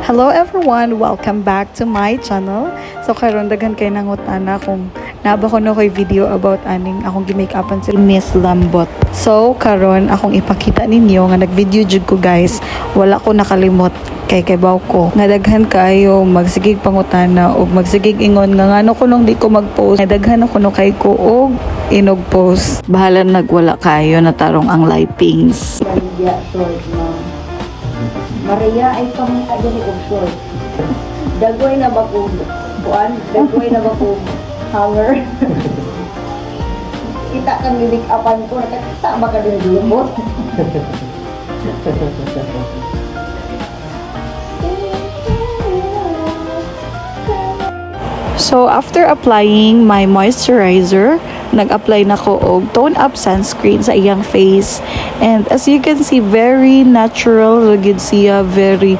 Hello everyone! Welcome back to my channel. So karon daghan kay nangutana kung naba ko na ko'y video about aning akong gi-make-upan si Miss Lambot. So karon akong ipakita ninyo nga nag-video jud ko guys. Wala ko nakalimot kay baw ko. Nadaghan kayo magsigig pangutana og magsigig ingon nga ngano ko nung di ko mag-post. Nadaghan ako no kay ko og inog post. Bahala nagwala kayo na tarong ang lipings. Maria ay pamita diri og short. Dagoy na ba ko buwan? Dagoy na ba ko hanger? Kita kang make-upan ko, nakakita ba ka din lumot? So after applying my moisturizer, nag-apply na ko og tone up sunscreen sa iyang face, and as you can see very natural ragid siya, very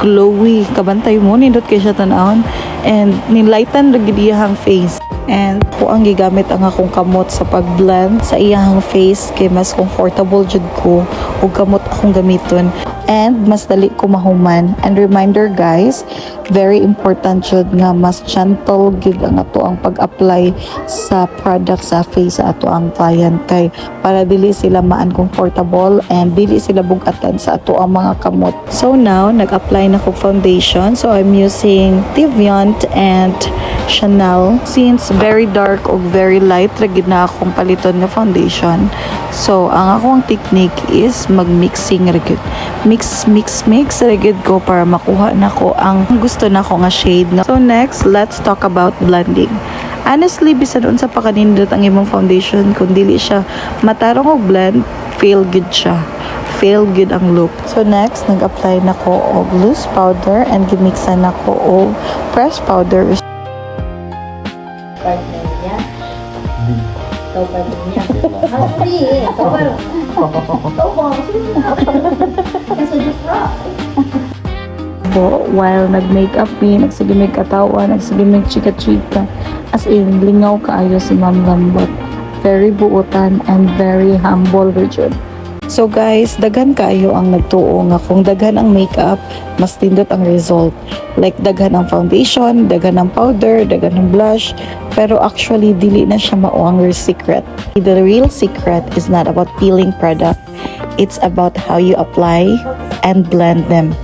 glowy. Kabantay mo nindot kay siya tan-awon, and nilighten ragid iyang face. And ko ang gigamit ang akong kamot sa pag-blend sa iyang face kay mas comfortable jud ko ug kamot akong gamiton and mas dali ko mahuman. And reminder guys, very important jud nga mas gentle gid ang ato ang pag-apply sa product sa face sa ato ang client kay para dili sila ma-uncomfortable and dili sila bugatan sa ato ang mga kamot. So now nag-apply na ko foundation, so I'm using Deviant and Chanel. Since very dark o very light ragid na akong paliton nga foundation, so ang akong technique is mag-mixing ragid. Mix ragid ko para makuha na ko ang gusto na ko nga shade. So next, let's talk about blending. Honestly, bisan unsa pa kanindot ang imong foundation, kung dili siya matarong og blend, fail good siya. Fail good ang look. So next, nag-apply na ko og loose powder and gimixan na ko og pressed powder. Partner niya. Ikaw partner niya. Hindi, ikaw ba? Ikaw ba? Nasa jupra. While nag-makeup me, nagsigimig katawa, nagsigimig chika-chika. As in, lingaw kaayo si Ma'am Lambot. Very buutan and very humble region. So guys, daghan kaayo ang nagtuo nga kung daghan ang makeup, mas tindot ang result. Like daghan ang foundation, daghan ang powder, daghan ang blush, pero actually dili na siya mao ang real secret. The real secret is not about peeling product. It's about how you apply and blend them.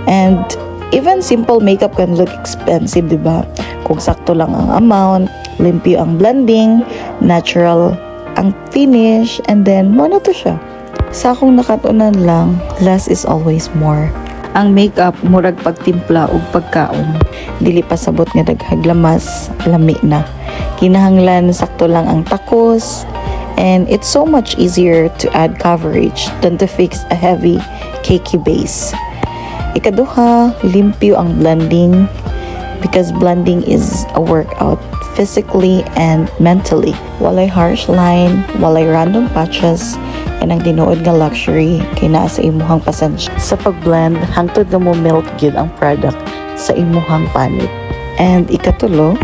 And even simple makeup can look expensive, diba? Kung sakto lang ang amount, limpyo ang blending, natural ang finish, and then mo na to siya. Sa akong nakatunan lang, less is always more. Ang makeup murag pagtimpla ug pagkaon. Dili pa sabot nga daghaglamas, lami na. Kinahanglan sakto lang ang takos, and it's so much easier to add coverage than to fix a heavy, cakey base. Ikaduha, limpyo ang blending because blending is a workout physically and mentally. Walay harsh line, walay random patches, and ang tinuod nga luxury kay naa sa imuhang pasensya sa pag-blend hangtod na mo melt gyud ang product sa imuhang panit. And ikatulo,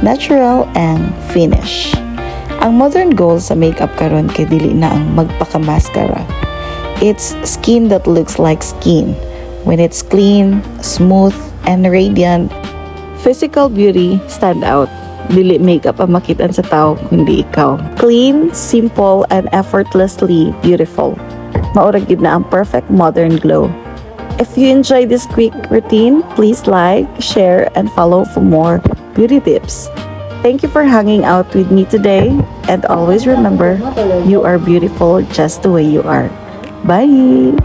natural and finish. Ang modern goal sa makeup karon kay dili na ang magpaka-mascara. It's skin that looks like skin. When it's clean, smooth, and radiant, physical beauty stand out. Dili makeup ang makitaan sa tao kundi ikaw. Clean, simple, and effortlessly beautiful. Maura gid na ang perfect modern glow. If you enjoy this quick routine, please like, share, and follow for more beauty tips. Thank you for hanging out with me today, and always remember, you are beautiful just the way you are. Bye!